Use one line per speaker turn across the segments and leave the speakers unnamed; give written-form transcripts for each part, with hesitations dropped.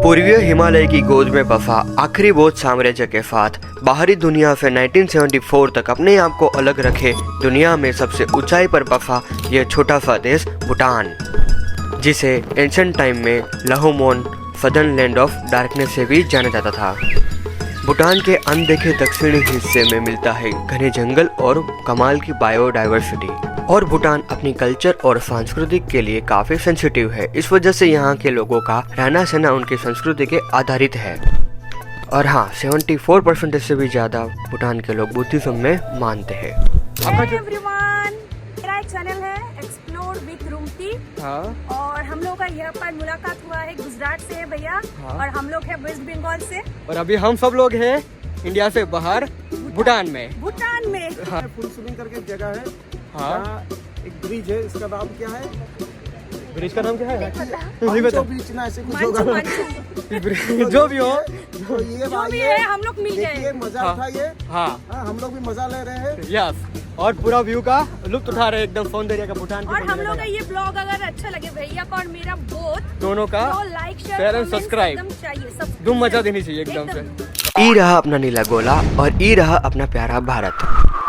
पूर्वीय हिमालय की गोद में बसा आखिरी बौद्ध साम्राज्य के साथ बाहरी दुनिया से 1974 तक अपने आप को अलग रखे दुनिया में सबसे ऊंचाई पर बसा यह छोटा सा देश भूटान, जिसे एंशिएंट टाइम में लहोमोन सदर्न लैंड ऑफ डार्कनेस से भी जाना जाता था। भूटान के अनदेखे दक्षिणी हिस्से में मिलता है घने जंगल और कमाल की बायोडाइवर्सिटी, और भूटान अपनी कल्चर और संस्कृति के लिए काफी सेंसिटिव है। इस वजह से यहाँ के लोगों का रहना सहना उनकी संस्कृति के आधारित है। और हाँ, 74% से भी ज्यादा भूटान के लोग बुद्धिज्म में मानते हैं।
मेरा एक चैनल है एक्सप्लोर विद रूमती।
हाँ।
और हम लोग का यहाँ पर मुलाकात हुआ है गुजरात से है भैया।
हाँ।
और हम लोग है वेस्ट बंगाल से।
और अभी हम सब लोग हैं इंडिया से बाहर भूटान में।
हाँ। फुल स्विमिंग करके एक जगह है।
हाँ।
एक ब्रिज है, इसका नाम क्या है?
ब्रिज का नाम क्या है?
मांचो ब्रिज ना, ऐसे कुछ होगा।
जो भी हो,
तो ये
जो भी है हम लोग मिल
देखिए,
गए।
मजा
हाँ।
उठाइए।
हाँ,
हम लोग भी मजा ले रहे हैं।
यस, और पूरा व्यू का लुत्फ उठा रहे हैं, एकदम सौंदर्य का भूटान के
और हम
सौंदर्य
लोग
का।
का ये ब्लॉग अगर अच्छा लगे भैया का और मेरा बोथ
दोनों का
तो लाइक
शेयर एंड सब्सक्राइब
एकदम चाहिए, सब
धूम मचा देनी चाहिए एकदम से। ई रहा अपना नीला गोला और ई रहा अपना प्यारा भारत।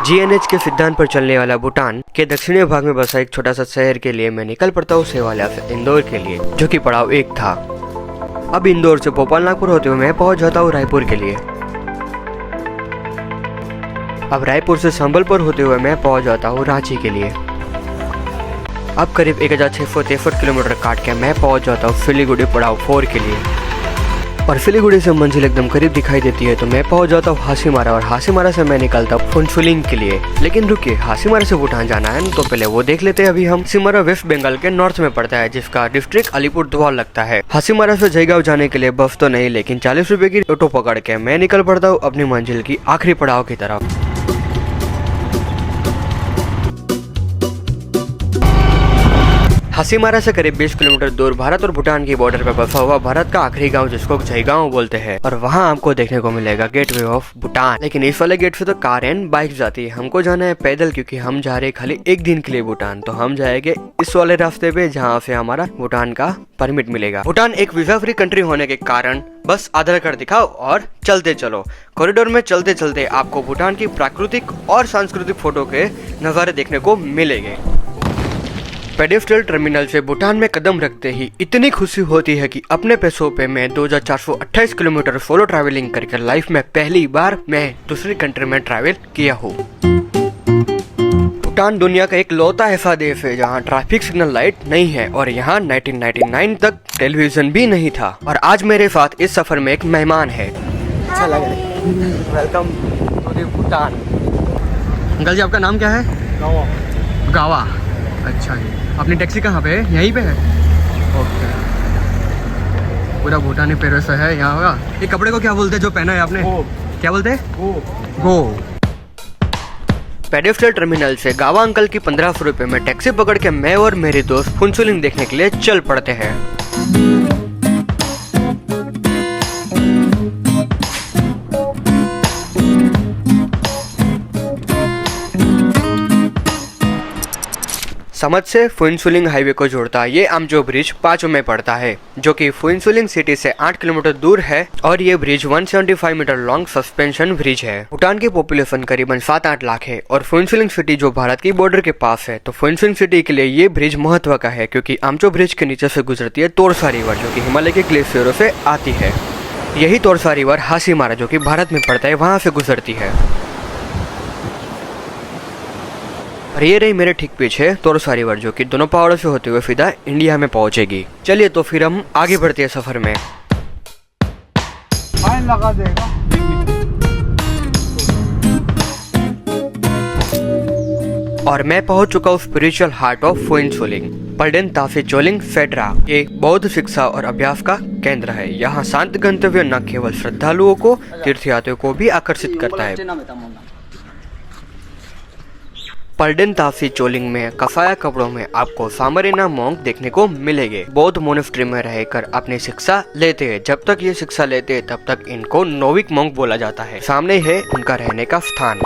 जीएनएच के सिद्धांत पर चलने वाला भूटान के दक्षिणी भाग में बसा एक छोटा सा शहर के लिए मैं निकल पड़ता हूँ सेवालिया से इंदौर के लिए, जो कि पड़ाव 1 था। अब इंदौर से भोपाल नागपुर होते हुए मैं पहुंच जाता हूँ रायपुर के लिए। अब रायपुर से संबलपुर होते हुए मैं पहुंच जाता हूँ रांची के लिए। अब करीब 1663 किलोमीटर काट के मैं पहुंच जाता हूँ सिलीगुड़ी पड़ाव 4 के लिए। और सिलीगुड़ी से मंजिल एकदम करीब दिखाई देती है तो मैं पहुंच जाता हूँ हासीमारा, और हासीमारा से मैं निकलता हूँ फुनचुलिंग के लिए। लेकिन रुकिए, हासीमारा से भूटान जाना है तो पहले वो देख लेते हैं। अभी हम हासीमारा वेस्ट बंगाल के नॉर्थ में पड़ता है, जिसका डिस्ट्रिक्ट अलीपुरद्वार लगता है। हासीमारा से जयगांव जाने के लिए बस तो नहीं, लेकिन 40 रुपए की ऑटो पकड़ के मैं निकल पड़ता हूँ अपनी मंजिल की आखिरी पड़ाव की तरफ। हासीमारा से करीब 20 किलोमीटर दूर भारत और भूटान की बॉर्डर पर बसा हुआ भारत का आखिरी गांव, जिसको जयगांव बोलते हैं, और वहां आपको देखने को मिलेगा गेटवे ऑफ भूटान। लेकिन इस वाले गेट से तो कार एंड बाइक जाती है, हमको जाना है पैदल, क्योंकि हम जा रहे खाली 1 दिन के लिए भूटान। तो हम जाएंगे इस वाले रास्ते पे जहाँ से हमारा भूटान का परमिट मिलेगा। भूटान एक वीजा फ्री कंट्री होने के कारण बस आधार कार्ड दिखाओ और चलते चलो। कॉरिडोर में चलते चलते आपको भूटान की प्राकृतिक और सांस्कृतिक फोटो के नजारे देखने को मिलेंगे। पेडेस्ट्रियल टर्मिनल से भूटान में कदम रखते ही इतनी खुशी होती है कि अपने पैसों पे मैं 2428 किलोमीटर सोलो ट्रैवलिंग करके लाइफ में पहली बार मैं दूसरी कंट्री में ट्रैवल किया हूँ। भूटान दुनिया का एक लौता ऐसा देश है जहाँ ट्रैफिक सिग्नल लाइट नहीं है, और यहाँ 1999 तक टेलीविजन भी नहीं था। और आज मेरे साथ इस सफर में एक मेहमान है। अच्छा लग रहा है। Welcome to Bhutan. Uncle ji, आपका नाम क्या है? गावा। अच्छा जी, अपनी टैक्सी कहाँ पे है? यहीं पे है? ओके। पूरा भूटानी पेरस है यहाँ होगा। ये कपड़े को क्या बोलते हैं जो पहना है आपने? क्या बोलते हैं? गो। पेडेस्ट्रियल टर्मिनल से गावा अंकल की 1500 रुपए में टैक्सी पकड़ के मैं और मेरे दोस्त फुनचुलिंग देखने के लिए चल पड़ते हैं। समझ से फुनचुलिंग हाईवे को जोड़ता ये आमजो ब्रिज पाचो में पड़ता है, जो कि फुनचुलिंग सिटी से 8 किलोमीटर दूर है। और ये bridge 175 metre long suspension bridge है। भूटान की पॉपुलेशन करीबन 7-8 लाख है, और फुनचुलिंग सिटी जो भारत की बॉर्डर के पास है, तो फुनचुलिंग सिटी के लिए ये ब्रिज महत्व का है, क्योंकि आमचो ब्रिज के नीचे से गुजरती है तोरसा रिवर, जो कि हिमालय के ग्लेशियरों से आती है। यही तोरसा रिवर हासीमारा, जो कि भारत में पड़ता है, वहां से गुजरती है। और ये रही मेरे ठीक पीछे तोरसा रिवर, जो कि दोनों पहाड़ों से होते हुए सीधा इंडिया में पहुंचेगी। चलिए तो फिर हम आगे बढ़ते हैं सफर में।
फाइन लगा देगा।
और मैं पहुंच चुका हूँ spiritual heart of फुनचुलिंग, पल्डेन toffee Choling फेडरा। ये बौद्ध शिक्षा और अभ्यास का केंद्र है। यहाँ शांत गंतव्य न केवल श्रद्धालुओं को, तीर्थयात्रियों को भी आकर्षित करता है। पल्डेन ताफी चोलिंग में कफाया कपड़ों में आपको सामरीना मॉन्क देखने को मिलेंगे। बौद्ध मोनेस्ट्री में रहकर अपनी शिक्षा लेते हैं। जब तक ये शिक्षा लेते हैं तब तक इनको नोविक मॉन्क बोला जाता है। सामने है उनका रहने का स्थान।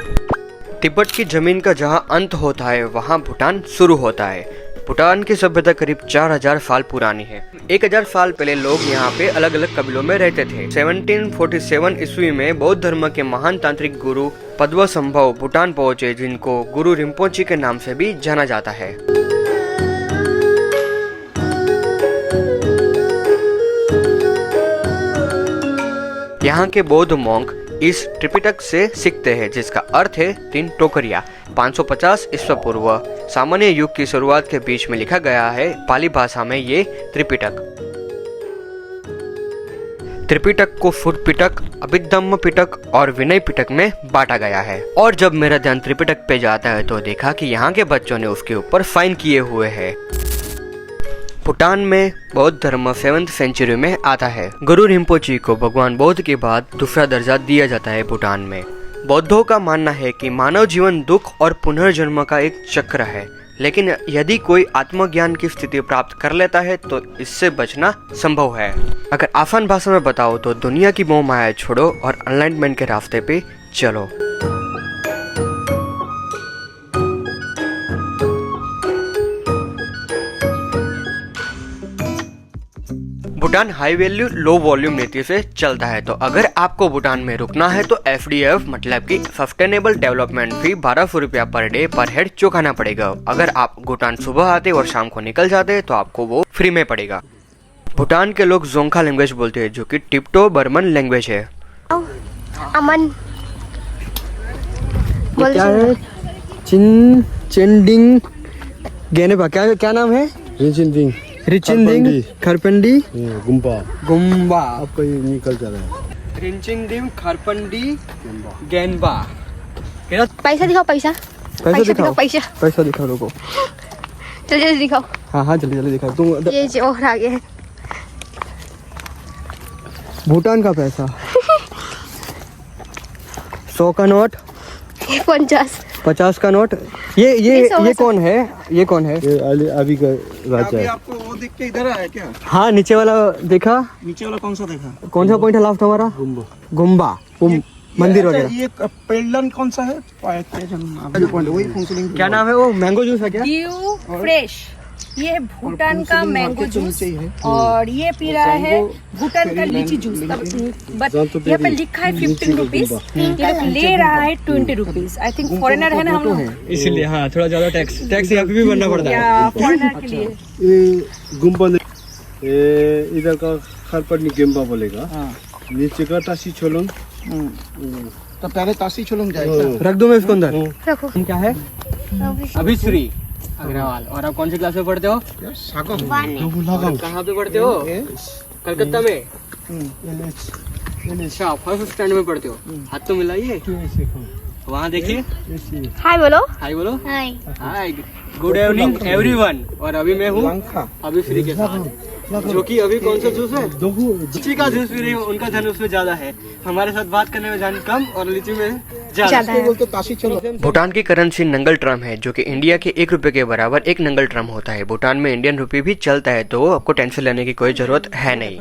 तिब्बत की जमीन का जहाँ अंत होता है वहाँ भूटान शुरू होता है। भूटान की सभ्यता करीब 4000 साल पुरानी है। 1000 साल पहले लोग यहाँ पे अलग अलग कबीलों में रहते थे। 1747 ईस्वी में बौद्ध धर्म के महान तांत्रिक गुरु पद्मसंभव भूटान पहुंचे, जिनको गुरु रिम्पोची के नाम से भी जाना जाता है। यहाँ के बौद्ध मॉन्क इस त्रिपिटक से सीखते हैं, जिसका अर्थ है 3 टोकरियां। 550 ईस्वी पूर्व सामान्य युग की शुरुआत के बीच में लिखा गया है पाली भाषा में ये त्रिपिटक। त्रिपिटक को फुट पिटक, अभिधम्म पिटक और विनय पिटक में बांटा गया है। और जब मेरा ध्यान त्रिपिटक पे जाता है तो देखा कि यहाँ के बच्चों ने उसके ऊपर साइन किए हुए हैं। भूटान में बौद्ध धर्म 7th सेंचुरी में आता है। गुरु रिम्पोची को भगवान बौद्ध के बाद दूसरा दर्जा दिया जाता है भूटान में। बौद्धों का मानना है कि मानव जीवन दुख और पुनर्जन्म का एक चक्र है, लेकिन यदि कोई आत्मज्ञान की स्थिति प्राप्त कर लेता है तो इससे बचना संभव है। अगर आसान भाषा में बताओ तो दुनिया की मोह माया छोड़ो और एनलाइटमेंट के रास्ते पे चलो। Bhutan high value low volume नीति से चलता है, तो अगर आपको भूटान में रुकना है तो FDF मतलब कि सस्टेनेबल डेवलपमेंट फी 1200 रुपया पर डे पर हेड चुकाना पड़ेगा। अगर आप भूटान सुबह आते और शाम को निकल जाते तो आपको वो फ्री में पड़ेगा। भूटान के लोग जोंखा लैंग्वेज बोलते हैं, जो कि टिप्टो बर्मन लैंग्वेज है।
अमन
क्या है? चिनडिंग गेनेबा, क्या नाम है? रिचिंदिंग खरपंडी गुम्बा।
आपका ये निकल जा रहा है।
रिचिंदिंग खरपंडी गेनबा।
पैसा दिखाओ, पैसा दिखाओ,
पैसा दिखाओ लोगों।
जल्दी दिखाओ।
हाँ जल्दी दिखाओ तुम।
ये जो और आगे है
भूटान का पैसा।
100 का नोट,
50
का नोट। ये कौन है? ये
अभी का राजा है।
आपको वो देख के इधर आया क्या?
हाँ, नीचे वाला देखा।
नीचे वाला कौन सा देखा?
कौन सा पॉइंट है लास्ट हमारा? गुम्बा मंदिर वगैरह।
ये पेडलन कौन सा है? वही काउंसलिंग।
क्या नाम है वो? मैंगो जूस है क्या?
You fresh. ये है भूटान का मैंगो जूस और ये पी रहा है भूटान का लीची जूस। बट यहाँ पे लिखा है 15 रुपीज, ये ले रहा है 20 रुपीज। आई थिंक फॉरेनर है ना हम लोग,
इसलिए हाँ थोड़ा ज्यादा टैक्स यहाँ पे भी भरना पड़ता है
फॉरेनर के लिए।
ये गुम्बा इधर का खरपटनी गेम्बा बोलेगा। नीचे का तासी छोलंग।
तो पहले तासी छोलंग जाएगा।
रख दूं मैं इसको अंदर?
रखो।
क्या है? अभिश्री अग्रवाल। और आप कौन सी क्लास में पढ़ते हो? कहाँ पे पढ़ते हो? कलकत्ता में। अच्छा, फर्स्ट स्टैंडर्ड में पढ़ते हो। हाथ तो मिलाइए। वहाँ देखिए।
हाय बोलो।
हाय बोलो।
हाय।
Good evening everyone. और अभी मैं हूँ अभिश्री के साथ, जो कि अभी कौन सा जूस है? लीची का जूस पी रही हूँ। उनका धन उसमें ज्यादा है, हमारे साथ बात करने में जान कम और लीची में ज्यादा है। भूटान की करेंसी नंगल ट्रम है, जो कि इंडिया के 1 रुपए के बराबर 1 नंगल ट्रम होता है। भूटान में इंडियन रुपी भी चलता है, तो आपको टेंशन लेने की कोई जरूरत है नहीं।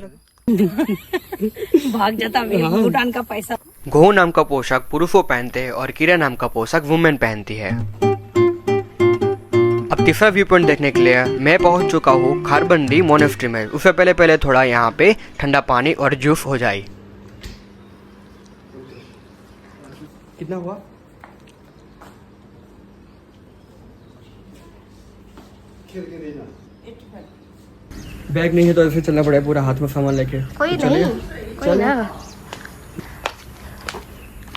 भाग जाता भूटान का पैसा।
घो नाम का पोशाक पुरुषों पहनते हैं और किरा नाम का पोशाक वुमेन पहनती है। अब तीसरा व्यू पॉइंट देखने के लिए मैं पहुंच चुका हूँ खारबंदी मोनेस्ट्री में। उससे पहले थोड़ा यहाँ पे ठंडा पानी और जूस हो जाए। कितना हुआ? बैग नहीं है तो ऐसे चलना पड़ेगा पूरा हाथ में सामान लेके।
कोई नहीं, कोई ना।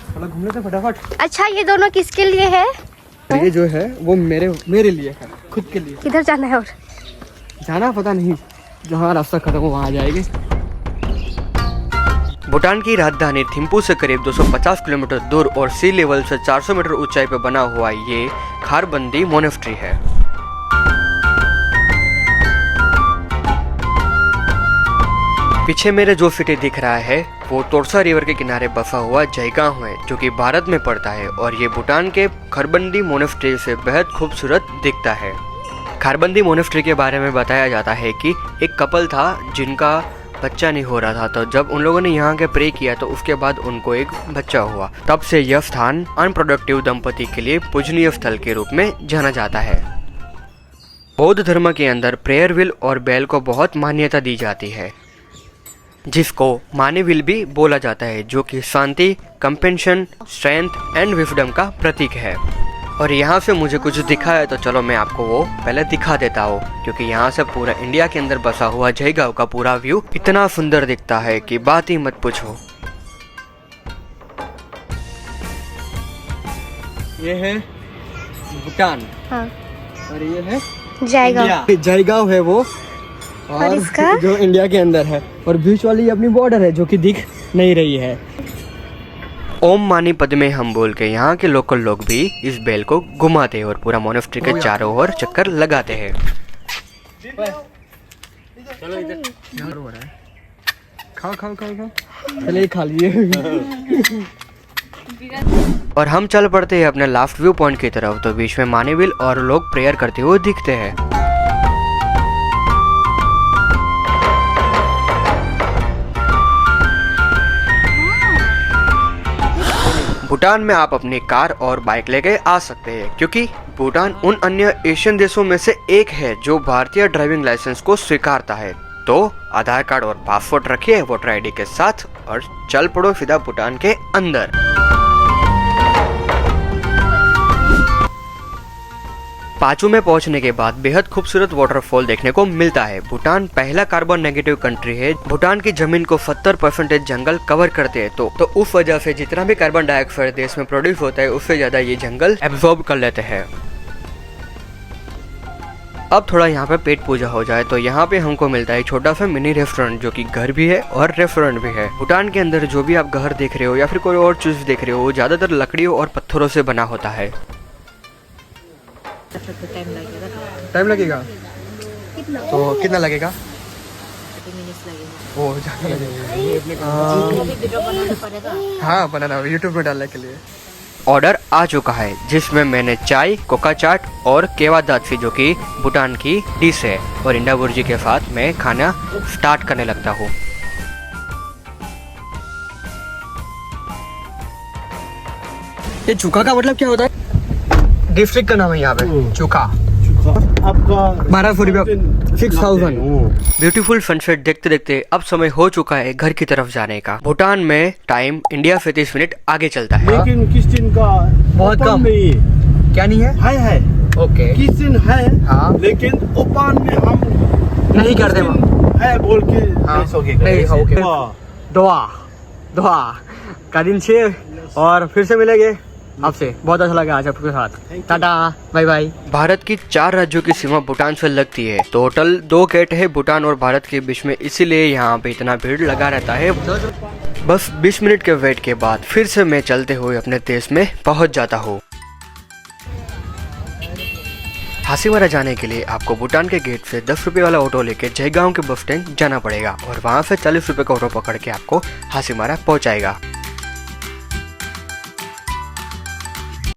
थोड़ा घूमने से फटाफट।
अच्छा, ये दोनों किसके लिए है?
ये जो है वो मेरे लिए है, खुद के लिए।
किधर जाना है? और
जाना पता नहीं, जहाँ रास्ता खत्म हो वहाँ जाएंगे। भूटान की राजधानी थिम्पू से करीब 250 किलोमीटर दूर और सी लेवल से 400 मीटर ऊंचाई पर बना हुआ ये खारबंदी मोनेस्ट्री है। पीछे मेरे जो सिटी दिख रहा है वो तोरसा रिवर के किनारे बसा हुआ जयगांव है, जो कि भारत में पड़ता है और ये भूटान के खारबंदी मोनेस्ट्री से बेहद खूबसूरत दिखता है। खारबंदी मोनेस्ट्री के बारे में बताया जाता है कि एक कपल था जिनका बच्चा नहीं हो रहा था, तो जब उन लोगों ने यहाँ के प्रे किया तो उसके बाद उनको एक बच्चा हुआ। तब से यह स्थान अनप्रोडक्टिव दंपति के लिए पूजनीय स्थल के रूप में जाना जाता है। बौद्ध धर्म के अंदर प्रेयर व्हील और बेल को बहुत मान्यता दी जाती है, जिसको मानी व्हील भी बोला जाता है, जो कि शांति, कंपेंशन, स्ट्रेंथ एंड विजडम का प्रतीक है। और यहाँ से मुझे कुछ दिखा है तो चलो मैं आपको वो पहले दिखा देता हूँ, क्योंकि यहाँ से पूरा इंडिया के अंदर बसा हुआ जयगांव का पूरा व्यू इतना सुंदर दिखता है कि बात ही मत पूछो। ये है भूटान।
हाँ।
और ये है
जाएगा।
जयगांव है वो,
और इसका
जो इंडिया के अंदर है, और बीच वाली अपनी बॉर्डर है जो कि दिख नहीं रही है। ओम मानी पद में हम बोल के यहाँ के लोकल लोग भी इस बेल को घुमाते हैं और पूरा मोनेस्ट्री के चारों ओर चक्कर लगाते हैं। चलो इधर हो रहा है, खाओ खाओ खाओ खाओ, चलिए खा लिए। और हम चल पड़ते हैं अपने लास्ट व्यू पॉइंट की तरफ, तो बीच में मानी व्हील और लोग प्रेयर करते हुए दिखते हैं। भूटान में आप अपनी कार और बाइक लेके आ सकते हैं, क्योंकि भूटान उन अन्य एशियन देशों में से एक है जो भारतीय ड्राइविंग लाइसेंस को स्वीकारता है। तो आधार कार्ड और पासपोर्ट रखिए वोटर आईडी के साथ और चल पड़ो सीधा भूटान के अंदर। पाचू में पहुंचने के बाद बेहद खूबसूरत वाटरफॉल देखने को मिलता है। भूटान पहला कार्बन नेगेटिव कंट्री है। भूटान की जमीन को 70% जंगल कवर करते हैं, तो उस वजह से जितना भी कार्बन डाइऑक्साइड देश में प्रोड्यूस होता है उससे ज्यादा ये जंगल एब्जॉर्ब कर लेते हैं। अब थोड़ा यहाँ पे पेट पूजा हो जाए तो यहाँ पे हमको मिलता है छोटा सा मिनी रेस्टोरेंट, जो कि घर भी है और रेस्टोरेंट भी है। भूटान के अंदर जो भी आप घर देख रहे हो या फिर कोई और चीज देख रहे हो, वो ज्यादातर लकड़ियों और पत्थरों से बना होता है। टाइम लगेगा तो कितना लगेगा? वो ज़्यादा लगेगा। हाँ, बनाना यूट्यूब में डालने के लिए। ऑर्डर आ चुका है, जिसमें मैंने चाय, कोका चाट और केवा दात्सी, जो कि भूटान की डिश है, और इंडा बुर्जी के साथ मैं खाना स्टार्ट करने लगता हूँ। ये चूका का मतलब क्या होता है? डिस्ट्रिक्ट का नाम है यहाँ पे, चूका।
आपका
1200 रुपया, 6000। ब्यूटीफुल सनसेट देखते देखते अब समय हो चुका है घर की तरफ जाने का। भूटान में टाइम इंडिया से 30 मिनट आगे चलता है,
लेकिन किचन का
बहुत कम
नहीं है।
क्या नहीं है?
है
ओके,
किचन है,
हाँ,
लेकिन ओपन में हम
नहीं करते
है बोल के
नहीं। ओके, दुआ का दिन से, और फिर से मिलेंगे आपसे। बहुत अच्छा लगा आज आपके साथ। Tata, bye bye. भारत की 4 राज्यों की सीमा भूटान से लगती है। टोटल 2 गेट है भूटान और भारत के बीच में, इसीलिए यहाँ पे इतना भीड़ लगा रहता है। बस 20 मिनट के वेट के बाद फिर से मैं चलते हुए अपने देश में पहुँच जाता हूँ। हासीमारा जाने के लिए आपको भूटान के गेट से 10 रुपये वाला ऑटो लेके जयगांव के बस स्टैंड जाना पड़ेगा, और वहाँ से 40 रुपये का ऑटो पकड़ के आपको हासीमारा पहुँचाएगा।